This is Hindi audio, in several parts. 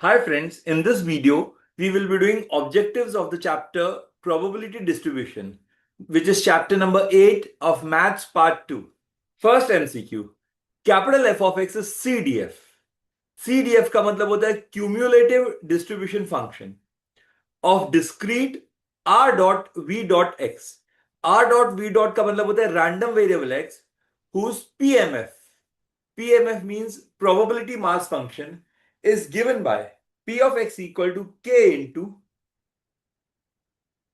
Hi friends, in this video, we will be doing objectives of the chapter Probability Distribution, which is chapter number 8 of Maths Part 2. First MCQ, capital F of x is CDF. CDF का मतलब होता है Cumulative Distribution Function of discrete R dot V dot x. R dot V dot का मतलब होता है Random Variable x whose PMF means Probability Mass Function is given by P of x equal to K into,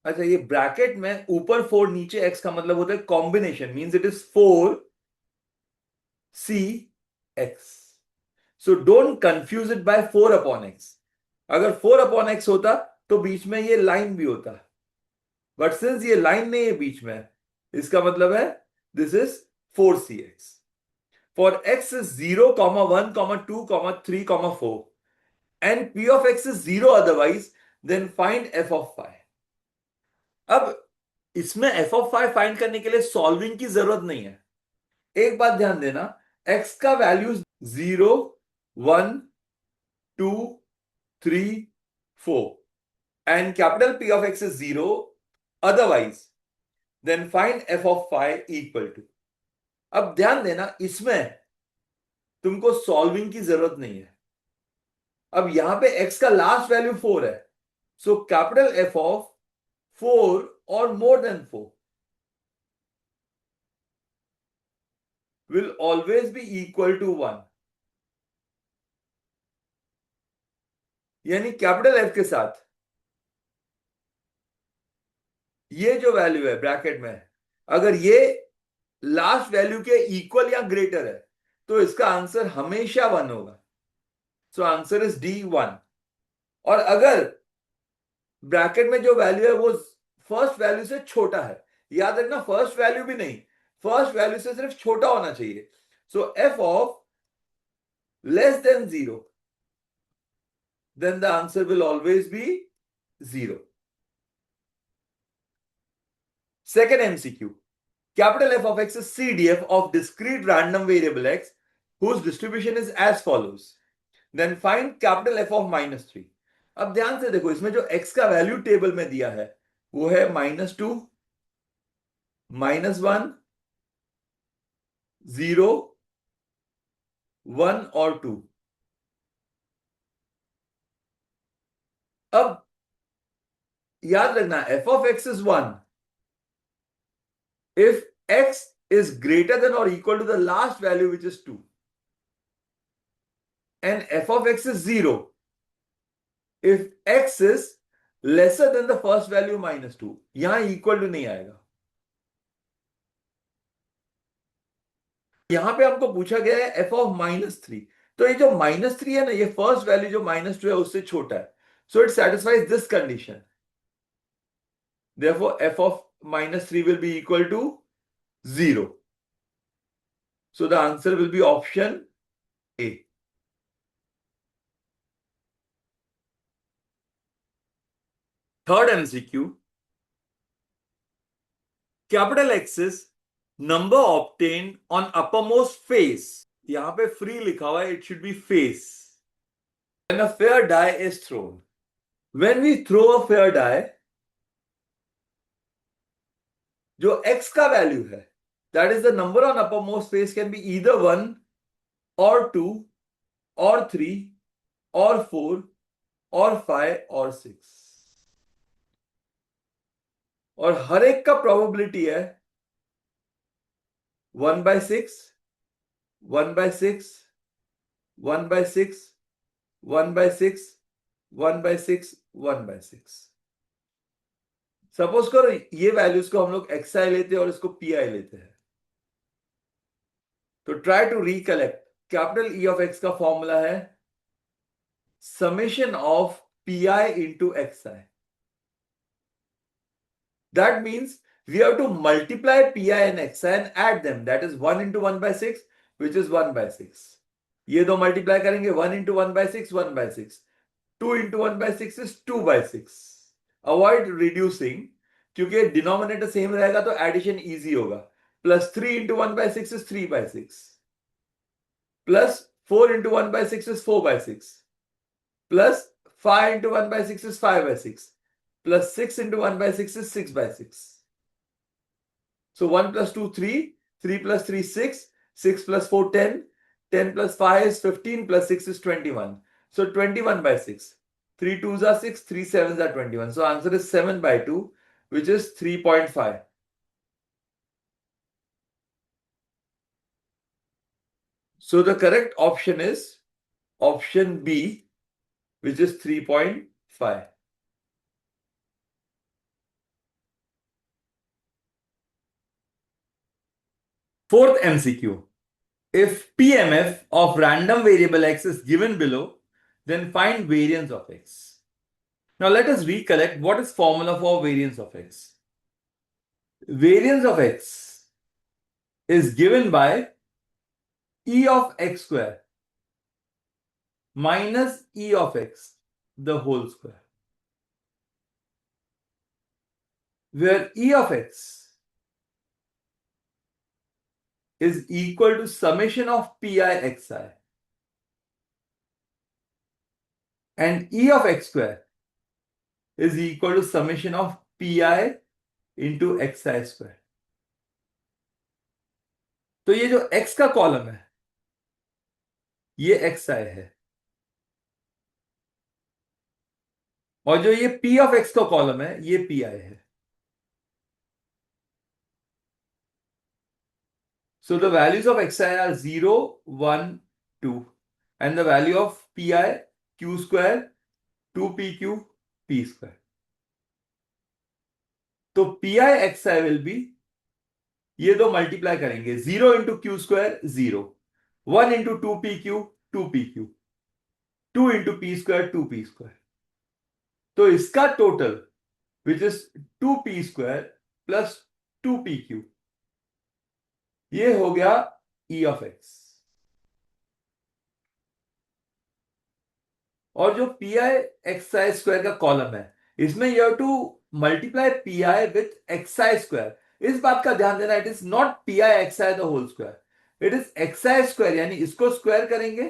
अच्छा ये ब्रैकेट में ऊपर 4 नीचे x का मतलब होता है combination, means it is 4CX. So don't confuse it by 4 upon x. अगर 4 अपॉन x होता तो बीच में ये लाइन भी होता, बट सिंस ये लाइन नहीं है बीच में, इसका मतलब है this is 4CX. For x is 0, 1, 2, 3, 4 and P of x is 0 otherwise, then find f of phi. अब इसमें f of phi फाइंड करने के लिए सॉल्विंग की जरूरत नहीं है. एक बात ध्यान देना, x का value 0, 1, 2, 3, 4 and capital P of x is 0 otherwise, then find f of phi equal to. अब ध्यान देना, इसमें तुमको सॉल्विंग की जरूरत नहीं है. अब यहां पे x का लास्ट वैल्यू 4 है, so capital F of 4 or more than 4 will always be equal to 1. यानी कैपिटल F के साथ ये जो वैल्यू है ब्रैकेट में, अगर ये लास्ट वैल्यू के इक्वल या ग्रेटर है तो इसका आंसर हमेशा 1 होगा. So answer is D1. और अगर ब्रैकेट में जो वैल्यू है वो फर्स्ट वैल्यू से छोटा है, याद रखना फर्स्ट वैल्यू भी नहीं, फर्स्ट वैल्यू से सिर्फ छोटा होना चाहिए. सो f of less than 0, then the answer will always be 0. Second MCQ, capital F of x is CDF of discrete random variable x whose distribution is as follows. Then find capital F of -3. अब ध्यान से देखो, इसमें जो x का वैल्यू टेबल में दिया है वो है -2, -1, 0, 1 और 2. अब याद रखना f of x is 1 if x is greater than or equal to the last value which is 2, and f of x is 0 if x is lesser than the first value -2. यहां इक्वल टू नहीं आएगा. यहां पे हमको पूछा गया है f of -3, तो ये जो -3 है ना, ये फर्स्ट वैल्यू जो -2 है उससे छोटा है, so it satisfies this condition. Therefore f of -3 will be equal to 0. So the answer will be option A. Third MCQ, capital X is number obtained on uppermost face. यहां पे free लिखा हुआ है, it should be face. When a fair die is thrown. When we throw a fair die, जो x का वैल्यू है, that is the number on uppermost face, can be either 1 or 2 or 3 or 4 or 5 or 6. और हर एक का प्रोबेबिलिटी है 1/6, 1/6, 1/6, 1/6, 1/6, 1/6. सपोज करो ये वैल्यूज को हम लोग xi लेते हैं और इसको pi लेते हैं, तो try to recollect. Capital E of x का फॉर्मूला है summation of pi into xi. That means we have to multiply pi and xi and add them. That is 1 into 1/6, which is 1/6. ये दो मल्टीप्लाई करेंगे, 1 into 1/6, 1/6. 2 into 1/6 is 2/6. Avoid reducing, क्योंकि डिनोमिनेटर सेम रहेगा तो एडिशन इजी होगा. Plus 3 into 1/6 is 3/6. Plus 4 into 1/6 is 4/6. plus 5 into 1 by 6 is 5 by 6 plus 6 into 1 by 6 is 6 by 6. So 1 plus 2 3, 3 plus 3 6, 6 plus 4 10, 10 plus 5 is 15 plus 6 is 21. So 21 by 6. 3 2s are 6, 3 7s are 21. So answer is 7 by 2, which is 3.5. So the correct option is option B, which is 3.5. Fourth MCQ. If PMF of random variable x is given below, then find variance of x. Now let us recollect what is formula for variance of x. Variance of x is given by e of x square minus e of x the whole square, where e of x is equal to summation of pi xi and e of x square is equal to summation of pi into xi square. तो ये जो x का कॉलम है ये xi है और जो ये p of x का कॉलम है ये pi है. So the values of xi are 0, 1, 2 and the value of pi q square 2pq p square. तो pi xi will be, ये दो मल्टीप्लाई करेंगे, 0 into q square 0, 1 into 2pq 2pq, 2 into p square 2p square. तो इसका total which is 2p square plus 2pq, ये हो गया e ऑफ x. और जो p i x i square का कॉलम है इसमें you have to multiply p i with x i square. इस बात का ध्यान देना, it is not p i x i the whole square, it is x i square, यानी इसको स्क्वायर करेंगे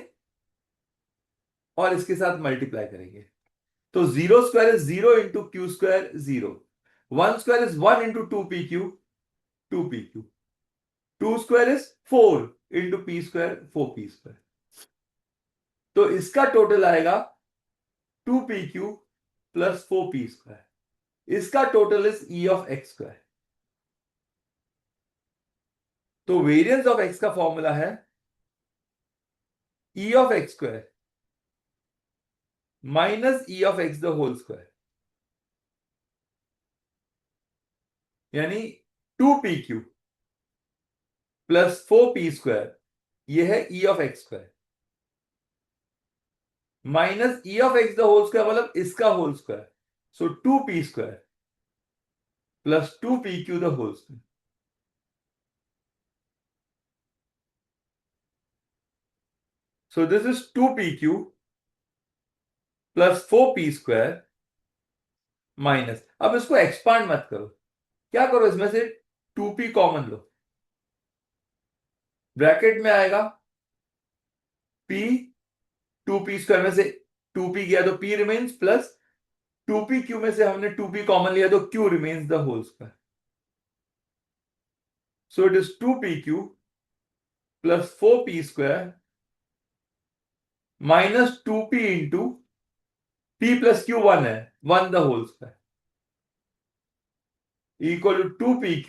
और इसके साथ मल्टीप्लाई करेंगे. तो 0 square is 0 into q square 0, 1 square is 1 into 2pq 2pq, 2 square is 4 into p square 4p square. तो इसका टोटल आएगा 2pq प्लस 4p स्क्वायर. इसका total is e of x square. तो वेरिएंस ऑफ x का फॉर्मूला है e of x square minus e of x the whole square, यानी 2pq प्लस 4p स्क्वायर, यह है e of x square, minus e of x the whole square मतलब इसका whole square. So 2p square plus 2pq the whole square. So this is 2pq plus 4p square minus, अब इसको एक्सपांड मत करो, क्या करो इसमें से 2p कॉमन लो, ब्रैकेट में आएगा p, 2p स्क्वायर में से 2p गया तो p रिमेन्स प्लस 2pq में से हमने 2p कॉमन लिया तो q remains the whole square. So it is 2pq plus 4p square minus 2p into p plus q 1 है, 1 the whole square equal to 2pq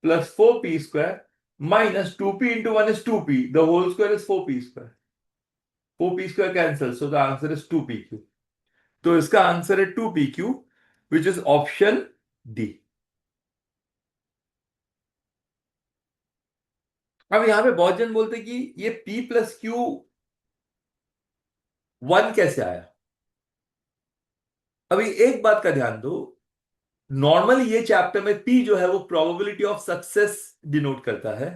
plus 4p square minus 2p into 1 is 2p, the whole square is 4p square, 4p square cancel, so the answer is 2pq. तो इसका आंसर है 2pq which is option D. अब यहां पे बहुत जन बोलते कि ये p प्लस q 1 कैसे आया. अभी एक बात का ध्यान दो, नॉर्मली ये चैप्टर में p जो है वो प्रोबेबिलिटी ऑफ सक्सेस डिनोट करता है,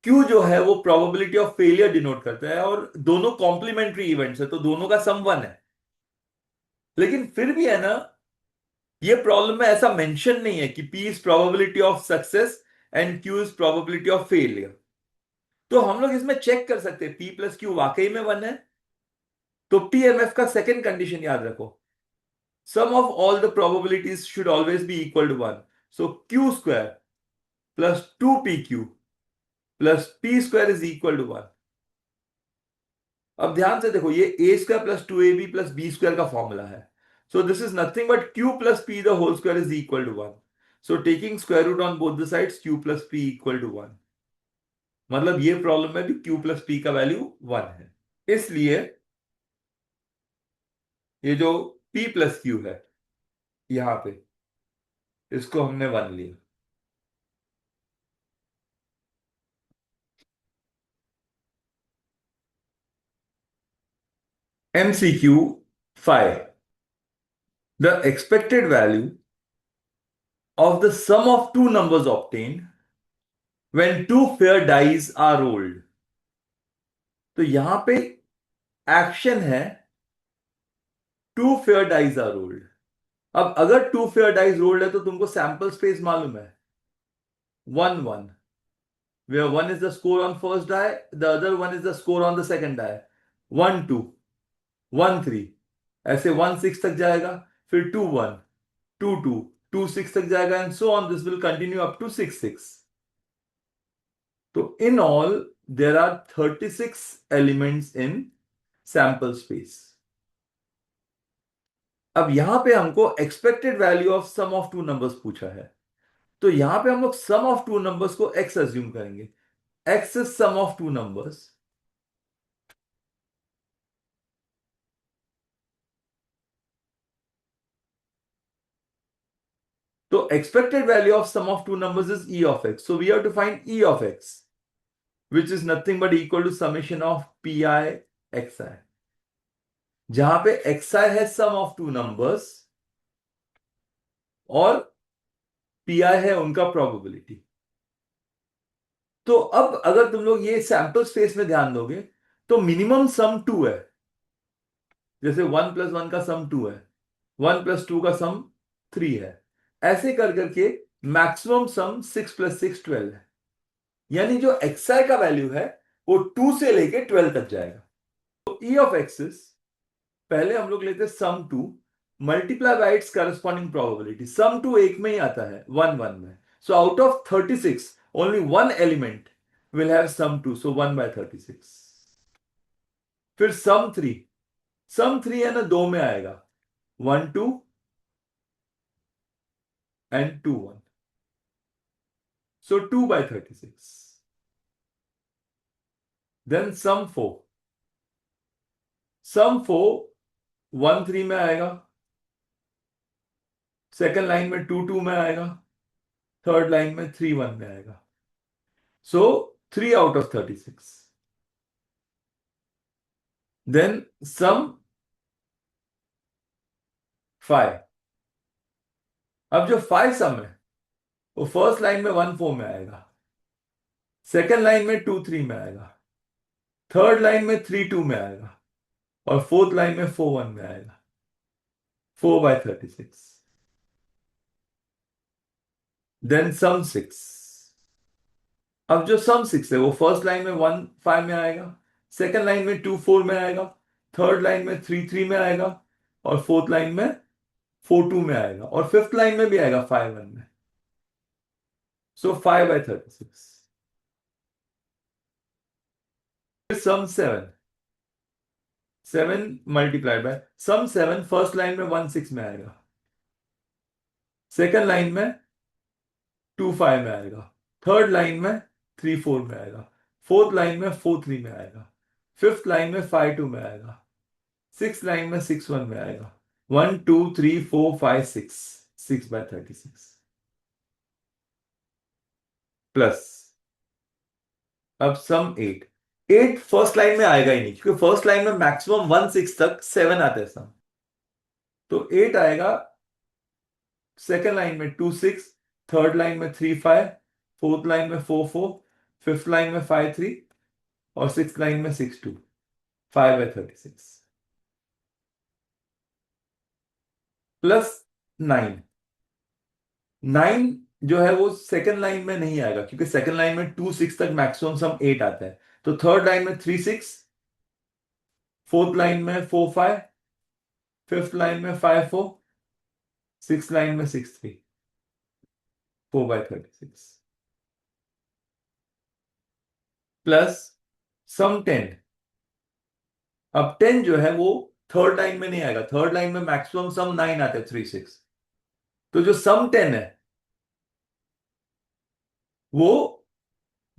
q जो है वो प्रोबेबिलिटी ऑफ फेलियर डिनोट करता है, और दोनों कॉम्प्लीमेंट्री इवेंट्स है तो दोनों का सम 1 है. लेकिन फिर भी है ना, ये प्रॉब्लम में ऐसा मेंशन नहीं है कि p is probability of success and q is probability of failure. तो हम लोग इसमें चेक कर सकते हैं p प्लस q वाकई में 1 है तो पीएमएफ का सेकेंड कंडीशन याद रखो, sum of all the probabilities should always be equal to 1. So q square plus 2pq plus p square is equal to 1. अब ध्यान से देखो, ये a square plus 2ab plus b square का फॉर्मूला है. So this is nothing but q plus p the whole square is equal to 1. So taking square root on both the sides, q plus p equal to 1. मतलब ये प्रॉब्लम में भी क्यू प्लस पी का वैल्यू 1 है. इसलिए ये जो p प्लस क्यू है यहां पे, इसको हमने 1 लिया. MCQ 5. The expected value of the sum of two numbers obtained when two fair dice are rolled. तो यहां पे एक्शन है two fair dice are rolled. अब अगर टू फेयर डाइस रोल्ड है तो तुमको सैंपल स्पेस मालूम है 1-1, where 1 is the score on first die, the other one is the score on the second die. 1-2, 1-3, ऐसे 1-6 तक जाएगा, फिर 2-1, 2-2, 2-6 तक जाएगा, and so on. This will continue up to 6-6. तो in all there are 36 elements in sample space. अब यहां पे हमको expected value of sum of two numbers पूछा है. तो यहां पे हम लोग सम ऑफ टू नंबर्स को एक्स अज्यूम करेंगे. X is sum of two numbers. तो expected value of sum of two numbers is E of x. So we have to find e of x, which is nothing but equal to summation of pi xi. जहां पे xi है सम ऑफ टू नंबर्स और pi है उनका प्रोबेबिलिटी. तो अब अगर तुम लोग ये सैंपल स्पेस में ध्यान दोगे तो मिनिमम सम 2 है. जैसे 1+1 का सम 2 है, 1+2 का सम 3 है, ऐसे कर करके मैक्सिमम सम 6+6 12 है. यानी जो xi का वैल्यू है वो 2 से लेके 12 तक जाएगा. तो e ऑफ एक्सिस पहले हम लोग लेते sum 2 multiply by its corresponding probability. Sum 2 एक में ही आता है 1-1 में. So out of 36 only one element will have sum 2, so 1/36. फिर सम 3, सम 3 है ना, दो में आएगा 1-2 एंड 2-1, सो 2/36. देन सम 4, सम 4 1-3 में आएगा, सेकेंड लाइन में 2-2 में आएगा, थर्ड लाइन में 3-1 में आएगा. सो 3 आउट ऑफ 36. Then some 5. अब जो 5 सम है वो फर्स्ट लाइन में 1-4 में आएगा, सेकेंड लाइन में 2-3 में आएगा, थर्ड लाइन में 3-2 में आएगा, और फोर्थ लाइन में 4-1 में आएगा. 4/36. Then some 6. अब जो सम 6 है वो फर्स्ट लाइन में 1-5 में आएगा, सेकेंड लाइन में 2-4 में आएगा, थर्ड लाइन में 3-3 में आएगा, और फोर्थ लाइन में 4-2 में आएगा, और फिफ्थ लाइन में भी आएगा 5-1 में. So 5/36. Sum 7, 7 multiplied by sum 7 first line में 1-6 में आएगा, सेकेंड लाइन में 2-5 में आएगा, थर्ड लाइन में 3-4 में आएगा, फोर्थ लाइन में 4-3 में आएगा, फिफ्थ लाइन में 5-2 में आएगा, सिक्स लाइन में 6-1 में आएगा. 1 2 3 4 5 6, 6/36. प्लस अब सम 8. 8 फर्स्ट लाइन में आएगा ही नहीं, क्योंकि फर्स्ट लाइन में मैक्सिमम 1-6 तक 7 आते हैं सम. तो 8 आएगा सेकेंड लाइन में 2-6, थर्ड लाइन में 3-5, फोर्थ लाइन में 4-4, फिफ्थ लाइन में 5-3, और सिक्स लाइन में 6-2. 5/36. प्लस 9. 9 जो है वो सेकेंड लाइन में नहीं आएगा, क्योंकि सेकेंड लाइन में 2-6 तक मैक्सिमम सम 8 आता है. तो थर्ड लाइन में 3-6, फोर्थ लाइन में 4 5, फिफ्थ लाइन में 5 4, सिक्स लाइन में 6 3, 4/36 प्लस सम 10। अब 10 जो है वो थर्ड लाइन में नहीं आएगा, थर्ड लाइन में मैक्सिमम सम 9 आता है 3 6। तो जो सम 10 है वो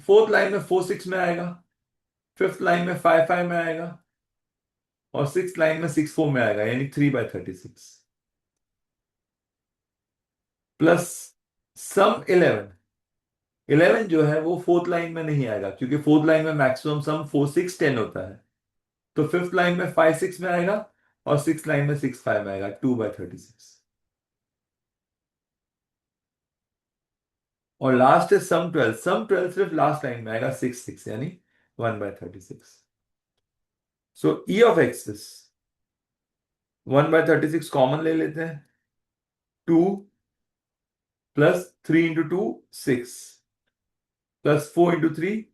फोर्थ लाइन में 4 6 में आएगा, फिफ्थ लाइन में 5 5 में आएगा और सिक्स लाइन में 6 4 में आएगा, यानी 3/36 प्लस सम 11। 11 जो है वो फोर्थ लाइन में नहीं आएगा क्योंकि फोर्थ लाइन में मैक्सिमम सम 4 6 10 होता है। तो फिफ्थ लाइन में 5 6 में आएगा और सिक्स लाइन में 6 5 में आएगा, 2/36। और लास्ट है सम 12। सम 12 सिर्फ लास्ट लाइन में आएगा 6 6, यानी 1/36। So E of x is 1/36 common ले लेते हैं, 2 plus 3 into 2 6 plus 4 into 3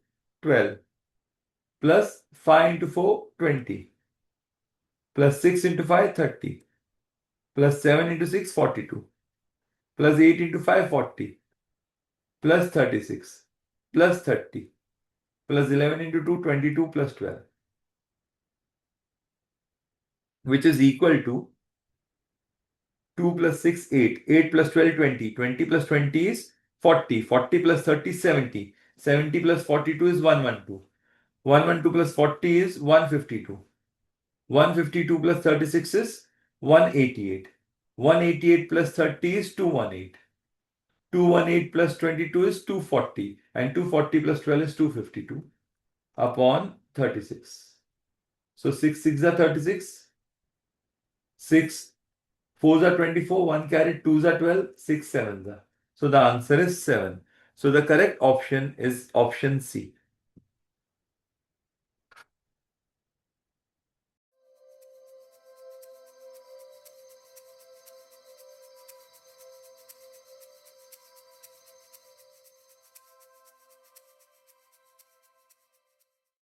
12 plus 5 into 4 20 plus 6 into 5 30 plus 7 into 6 42 plus 8 into 5 40 plus 36 plus 30 plus 11 into 2 22 plus 12, which is equal to 2 plus 6 8, 8 plus 12 20, 20 plus 20 is 40, 40 plus 30 is 70, 70 plus 42 is 112, 112 plus 40 is 152, 152 plus 36 is 188, 188 plus 30 is 218, 218 plus 22 is 240, and 240 plus 12 is 252 upon 36. So 6 6 are 36, 6 4s are 24, 1 carry, 2s are 12, 6 7s are. So the answer is 7. So the correct option is option C.